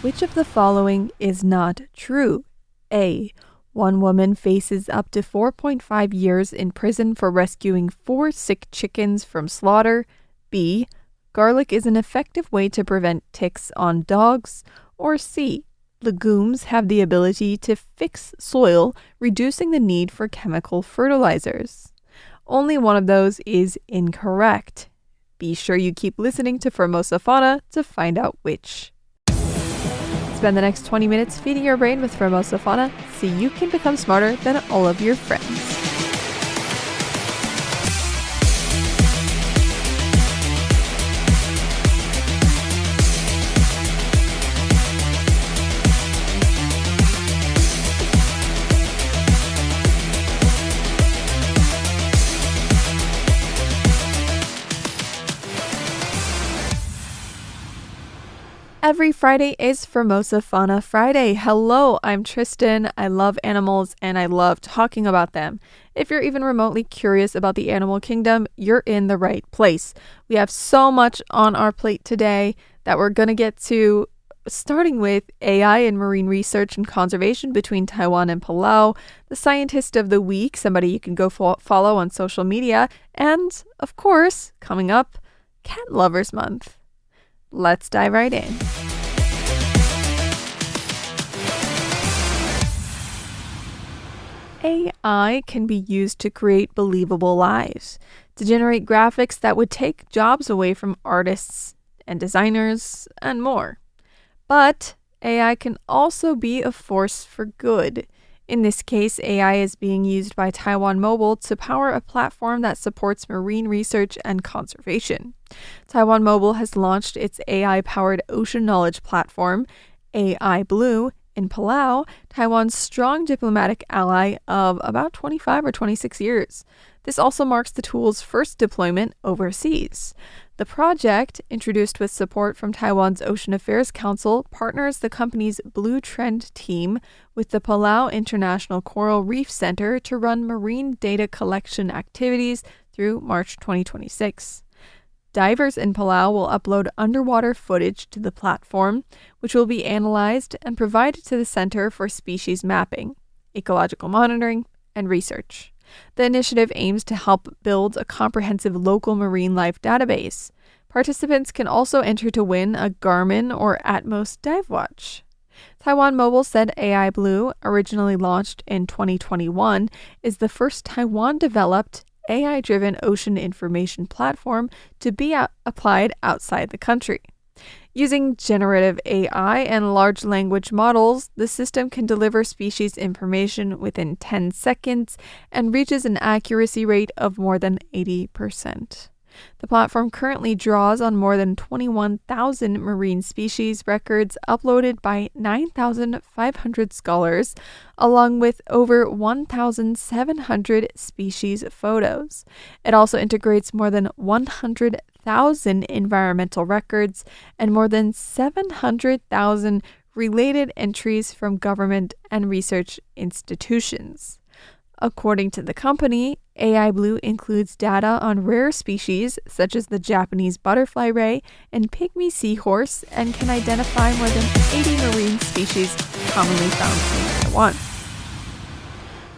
Which of the following is not true? A. One woman faces up to 4.5 years in prison for rescuing 4 sick chickens from slaughter. B. Garlic is an effective way to prevent ticks on dogs. Or C. Legumes have the ability to fix soil, reducing the need for chemical fertilizers. Only one of those is incorrect. Be sure you keep listening to Formosa Fauna to find out which. Spend the next 20 minutes feeding your brain with Formosa Fauna so you can become smarter than all of your friends. Every Friday is Formosa Fauna Friday. Hello, I'm Tristan. I love animals and I love talking about them. If you're even remotely curious about the animal kingdom, you're in the right place. We have so much on our plate today that we're going to get to, starting with AI and marine research and conservation between Taiwan and Palau, the scientist of the week, somebody you can go follow on social media, and, of course, coming up, Cat Lovers Month. Let's dive right in. AI can be used to create believable lives, to generate graphics that would take jobs away from artists and designers and more. But AI can also be a force for good. In this case, AI is being used by Taiwan Mobile to power a platform that supports marine research and conservation. Taiwan Mobile has launched its AI-powered ocean knowledge platform, AI Blue, in Palau, Taiwan's strong diplomatic ally of about 25 or 26 years. This also marks the tool's first deployment overseas. The project, introduced with support from Taiwan's Ocean Affairs Council, partners the company's Blue Trend team with the Palau International Coral Reef Center to run marine data collection activities through March 2026. Divers in Palau will upload underwater footage to the platform, which will be analyzed and provided to the Center for Species Mapping, Ecological Monitoring, and Research. The initiative aims to help build a comprehensive local marine life database. Participants can also enter to win a Garmin or Atmos dive watch. Taiwan Mobile said AI Blue, originally launched in 2021, is the first Taiwan-developed AI-driven ocean information platform to be applied outside the country. Using generative AI and large language models, the system can deliver species information within 10 seconds and reaches an accuracy rate of more than 80%. The platform currently draws on more than 21,000 marine species records uploaded by 9,500 scholars, along with over 1,700 species photos. It also integrates more than 100,000 environmental records and more than 700,000 related entries from government and research institutions. According to the company, AI Blue includes data on rare species such as the Japanese butterfly ray and pygmy seahorse and can identify more than 80 marine species commonly found in Taiwan.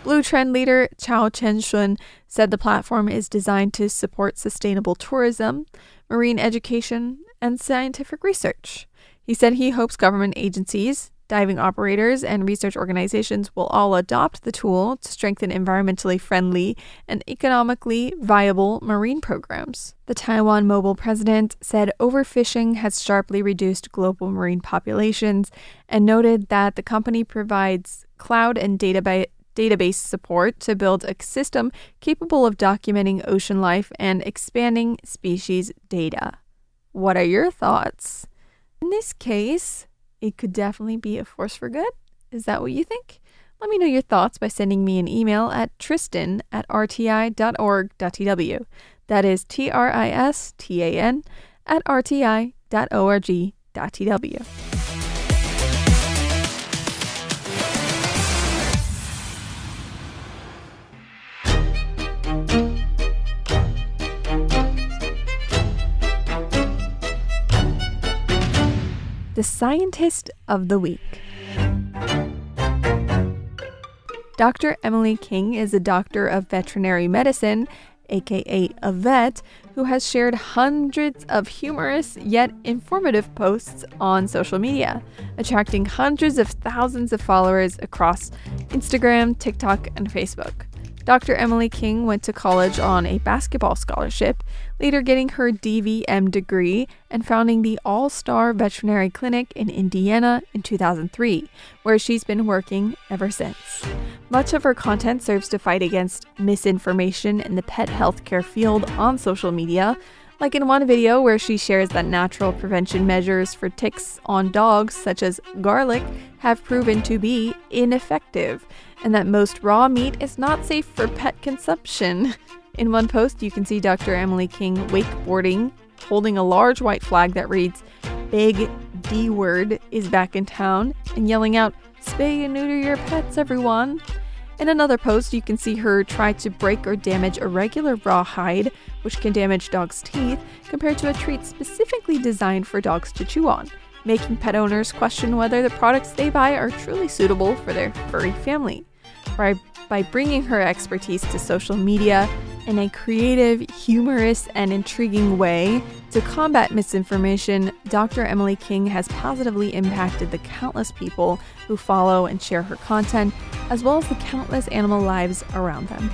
Blue Trend leader Chao Chen-shun said the platform is designed to support sustainable tourism, marine education, and scientific research. He said he hopes government agencies, diving operators, and research organizations will all adopt the tool to strengthen environmentally friendly and economically viable marine programs. The Taiwan Mobile president said overfishing has sharply reduced global marine populations and noted that the company provides cloud and database support to build a system capable of documenting ocean life and expanding species data. What are your thoughts? In this case, it could definitely be a force for good. Is that what you think? Let me know your thoughts by sending me an email at tristan@rti.org.tw. That is tristan@rti.org.tw. the Scientist of the Week. Dr. Emily King is a doctor of veterinary medicine, aka a vet, who has shared hundreds of humorous yet informative posts on social media, attracting hundreds of thousands of followers across Instagram, TikTok, and Facebook. Dr. Emily King went to college on a basketball scholarship, later getting her DVM degree and founding the All-Star Veterinary Clinic in Indiana in 2003, where she's been working ever since. Much of her content serves to fight against misinformation in the pet healthcare field on social media, like in one video where she shares that natural prevention measures for ticks on dogs, such as garlic, have proven to be ineffective, and that most raw meat is not safe for pet consumption. In one post, you can see Dr. Emily King wakeboarding, holding a large white flag that reads, "Big D word is back in town," and yelling out, "Spay and neuter your pets, everyone." In another post, you can see her try to break or damage a regular raw hide, which can damage dogs' teeth, compared to a treat specifically designed for dogs to chew on, making pet owners question whether the products they buy are truly suitable for their furry family. By bringing her expertise to social media in a creative, humorous, and intriguing way to combat misinformation, Dr. Emily King has positively impacted the countless people who follow and share her content, as well as the countless animal lives around them.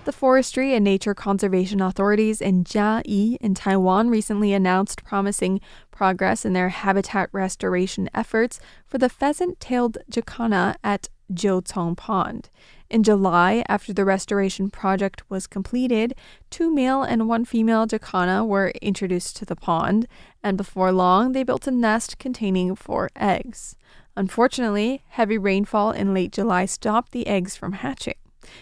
The Forestry and Nature Conservation Authorities in Chiayi in Taiwan recently announced promising progress in their habitat restoration efforts for the pheasant-tailed jacana at Jiucong Pond. In July, after the restoration project was completed, 2 male and 1 female jacana were introduced to the pond, and before long, they built a nest containing 4 eggs. Unfortunately, heavy rainfall in late July stopped the eggs from hatching.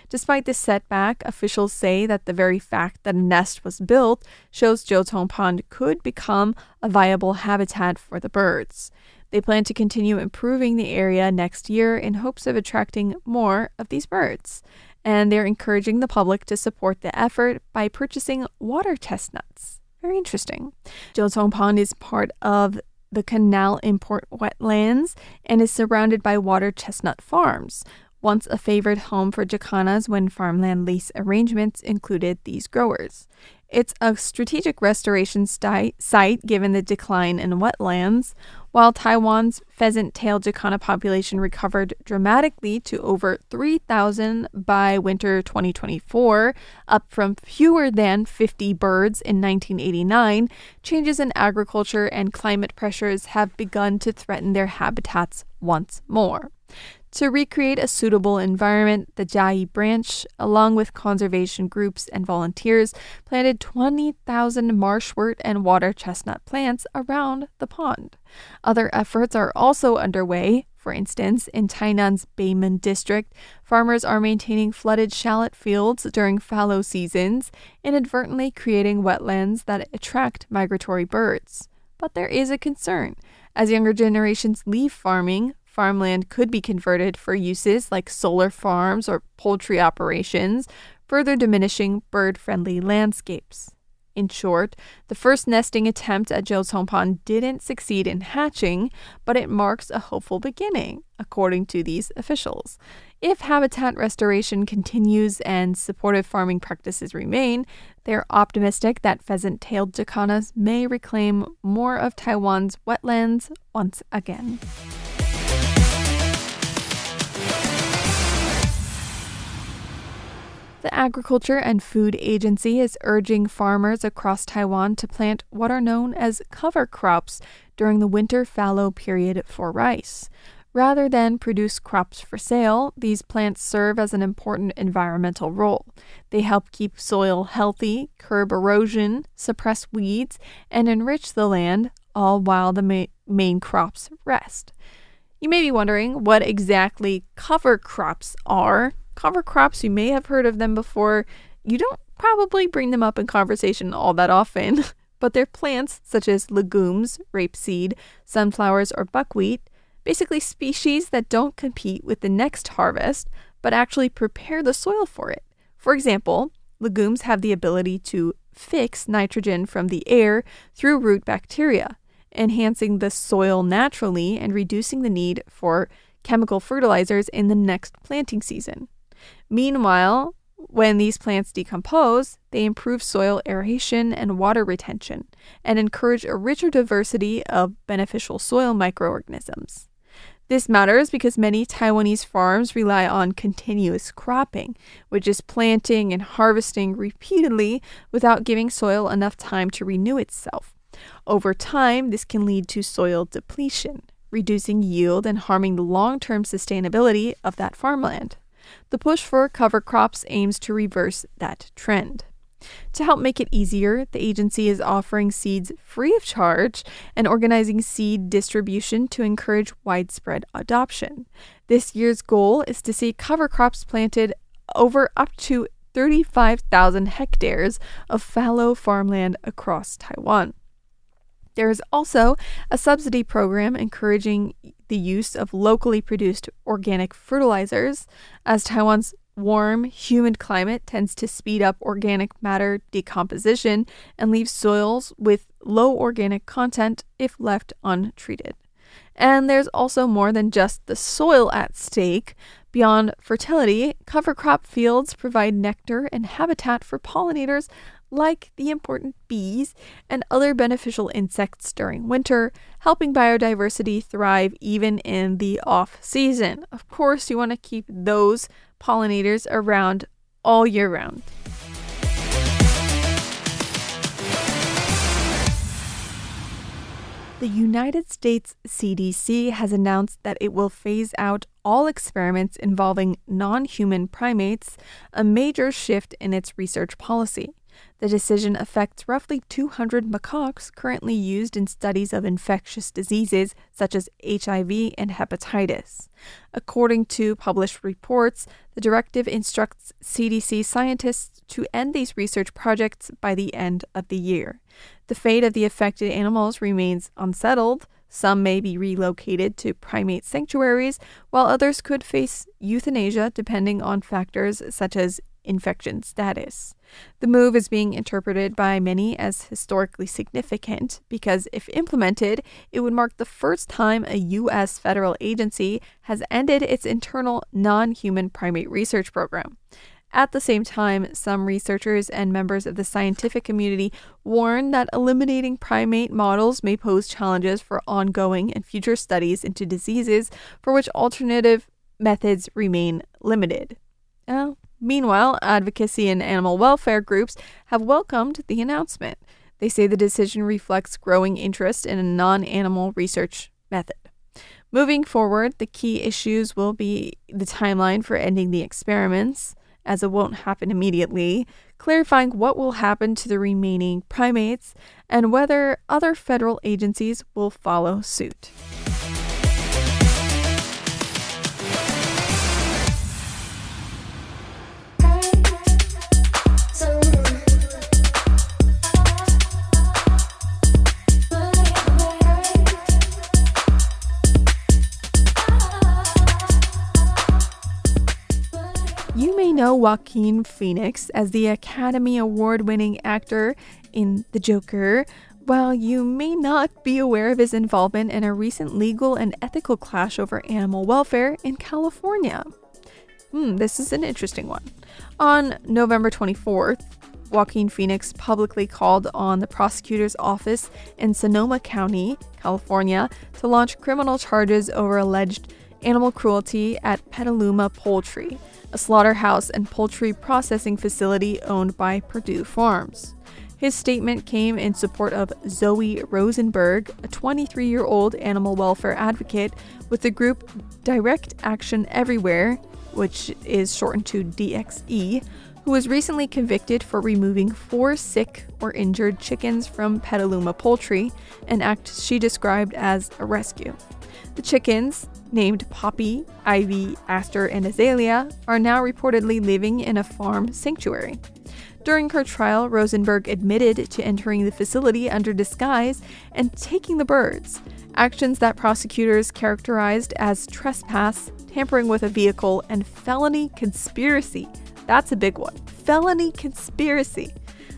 Despite this setback, officials say that the very fact that a nest was built shows Jiucong Pond could become a viable habitat for the birds. They plan to continue improving the area next year in hopes of attracting more of these birds. And they're encouraging the public to support the effort by purchasing water chestnuts. Very interesting. Jiucong Pond is part of the Canal Import Wetlands and is surrounded by water chestnut farms, once a favorite home for jacanas when farmland lease arrangements included these growers. It's a strategic restoration site given the decline in wetlands. While Taiwan's pheasant-tailed jacana population recovered dramatically to over 3,000 by winter 2024, up from fewer than 50 birds in 1989, changes in agriculture and climate pressures have begun to threaten their habitats once more. To recreate a suitable environment, the Chiayi branch, along with conservation groups and volunteers, planted 20,000 marshwort and water chestnut plants around the pond. Other efforts are also underway. For instance, in Tainan's Beimen district, farmers are maintaining flooded shallot fields during fallow seasons, inadvertently creating wetlands that attract migratory birds. But there is a concern. As younger generations leave farming, farmland could be converted for uses like solar farms or poultry operations, further diminishing bird-friendly landscapes. In short, the first nesting attempt at Jiucong Pond didn't succeed in hatching, but it marks a hopeful beginning, according to these officials. If habitat restoration continues and supportive farming practices remain, they're optimistic that pheasant-tailed jacanas may reclaim more of Taiwan's wetlands once again. The Agriculture and Food Agency is urging farmers across Taiwan to plant what are known as cover crops during the winter fallow period for rice. Rather than produce crops for sale, these plants serve as an important environmental role. They help keep soil healthy, curb erosion, suppress weeds, and enrich the land, all while the main crops rest. You may be wondering what exactly cover crops are. Cover crops, you may have heard of them before. You don't probably bring them up in conversation all that often, but they're plants such as legumes, rapeseed, sunflowers, or buckwheat, basically species that don't compete with the next harvest, but actually prepare the soil for it. For example, legumes have the ability to fix nitrogen from the air through root bacteria, enhancing the soil naturally and reducing the need for chemical fertilizers in the next planting season. Meanwhile, when these plants decompose, they improve soil aeration and water retention and encourage a richer diversity of beneficial soil microorganisms. This matters because many Taiwanese farms rely on continuous cropping, which is planting and harvesting repeatedly without giving soil enough time to renew itself. Over time, this can lead to soil depletion, reducing yield and harming the long-term sustainability of that farmland. The push for cover crops aims to reverse that trend. To help make it easier, the agency is offering seeds free of charge and organizing seed distribution to encourage widespread adoption. This year's goal is to see cover crops planted over up to 35,000 hectares of fallow farmland across Taiwan. There is also a subsidy program encouraging the use of locally produced organic fertilizers, as Taiwan's warm, humid climate tends to speed up organic matter decomposition and leave soils with low organic content if left untreated. And there's also more than just the soil at stake. Beyond fertility, cover crop fields provide nectar and habitat for pollinators like the important bees and other beneficial insects during winter, helping biodiversity thrive even in the off-season. Of course, you want to keep those pollinators around all year round. The United States CDC has announced that it will phase out all experiments involving non-human primates, a major shift in its research policy. The decision affects roughly 200 macaques currently used in studies of infectious diseases such as HIV and hepatitis. According to published reports, the directive instructs CDC scientists to end these research projects by the end of the year. The fate of the affected animals remains unsettled. Some may be relocated to primate sanctuaries, while others could face euthanasia depending on factors such as infection status. The move is being interpreted by many as historically significant because if implemented, it would mark the first time a U.S. federal agency has ended its internal non-human primate research program. At the same time, some researchers and members of the scientific community warn that eliminating primate models may pose challenges for ongoing and future studies into diseases for which alternative methods remain limited. Meanwhile, advocacy and animal welfare groups have welcomed the announcement. They say the decision reflects growing interest in a non-animal research method. Moving forward, the key issues will be the timeline for ending the experiments, as it won't happen immediately, clarifying what will happen to the remaining primates, and whether other federal agencies will follow suit. You may know Joaquin Phoenix as the Academy Award-winning actor in The Joker, while you may not be aware of his involvement in a recent legal and ethical clash over animal welfare in California. This is an interesting one. On November 24th, Joaquin Phoenix publicly called on the prosecutor's office in Sonoma County, California, to launch criminal charges over alleged animal cruelty at Petaluma Poultry, a slaughterhouse and poultry processing facility owned by Purdue Farms. His statement came in support of Zoe Rosenberg, a 23-year-old animal welfare advocate with the group Direct Action Everywhere, which is shortened to DXE, who was recently convicted for removing 4 sick or injured chickens from Petaluma Poultry, an act she described as a rescue. The chickens, named Poppy, Ivy, Aster, and Azalea, are now reportedly living in a farm sanctuary. During her trial, Rosenberg admitted to entering the facility under disguise and taking the birds, actions that prosecutors characterized as trespass, tampering with a vehicle, and felony conspiracy. That's a big one. Felony conspiracy.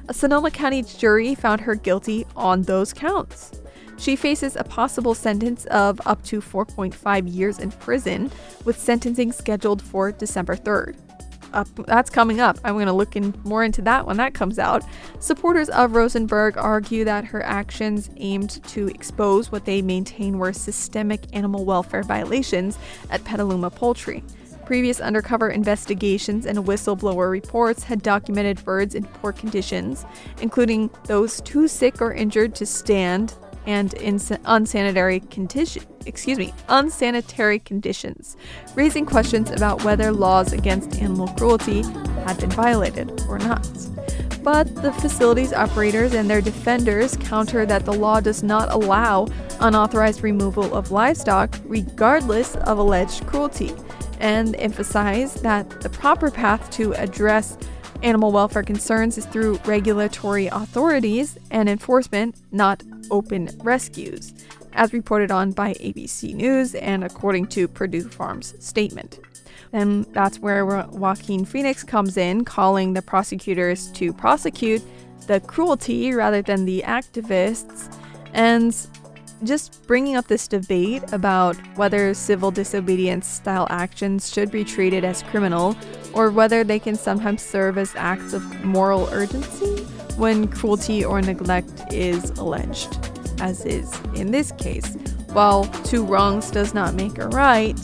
A Sonoma County jury found her guilty on those counts. She faces a possible sentence of up to 4.5 years in prison, with sentencing scheduled for December 3rd. That's coming up. I'm going to look more into that when that comes out. Supporters of Rosenberg argue that her actions aimed to expose what they maintain were systemic animal welfare violations at Petaluma Poultry. Previous undercover investigations and whistleblower reports had documented birds in poor conditions, including those too sick or injured to stand and in unsanitary conditions, raising questions about whether laws against animal cruelty had been violated or not. But the facility's operators and their defenders counter that the law does not allow unauthorized removal of livestock regardless of alleged cruelty, and emphasize that the proper path to address animal welfare concerns is through regulatory authorities and enforcement, not open rescues, as reported on by ABC News and according to Purdue Farms' statement. And that's where Joaquin Phoenix comes in, calling the prosecutors to prosecute the cruelty rather than the activists, and just bringing up this debate about whether civil disobedience style actions should be treated as criminal or whether they can sometimes serve as acts of moral urgency when cruelty or neglect is alleged, as is in this case. While two wrongs does not make a right,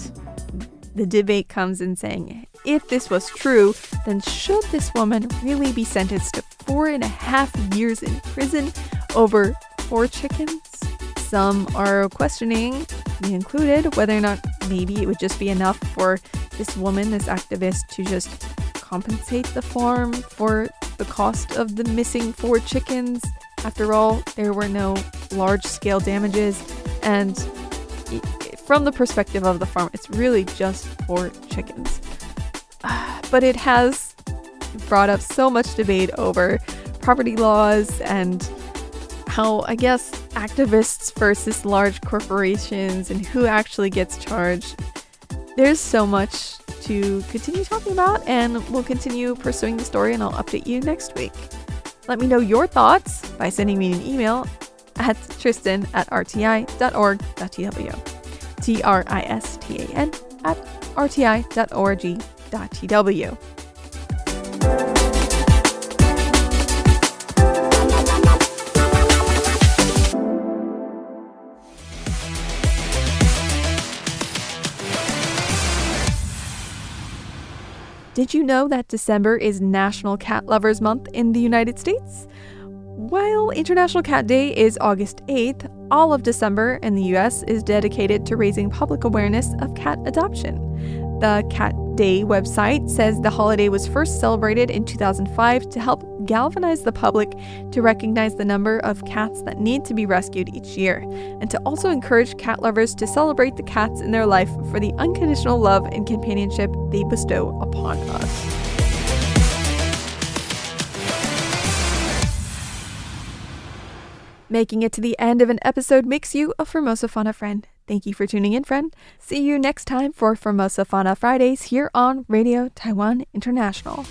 the debate comes in saying, if this was true, then should this woman really be sentenced to 4.5 years in prison over 4 chickens? Some are questioning, me included, whether or not maybe it would just be enough for this woman, this activist, to just compensate the farm for the cost of the missing 4 chickens. After all, there were no large-scale damages, and from the perspective of the farm, it's really just 4 chickens. But it has brought up so much debate over property laws and how, I guess, activists versus large corporations and who actually gets charged. There's so much to continue talking about, and we'll continue pursuing the story, and I'll update you next week. Let me know your thoughts by sending me an email at tristan@rti.org.tw. tristan@rti.org.tw. Did you know that December is National Cat Lovers Month in the United States? While International Cat Day is August 8th, all of December in the US is dedicated to raising public awareness of cat adoption. The Cat Day website says the holiday was first celebrated in 2005 to help galvanize the public to recognize the number of cats that need to be rescued each year, and to also encourage cat lovers to celebrate the cats in their life for the unconditional love and companionship they bestow upon us. Making it to the end of an episode makes you a Formosa Fauna friend. Thank you for tuning in, friend. See you next time for Formosa Fauna Fridays here on Radio Taiwan International.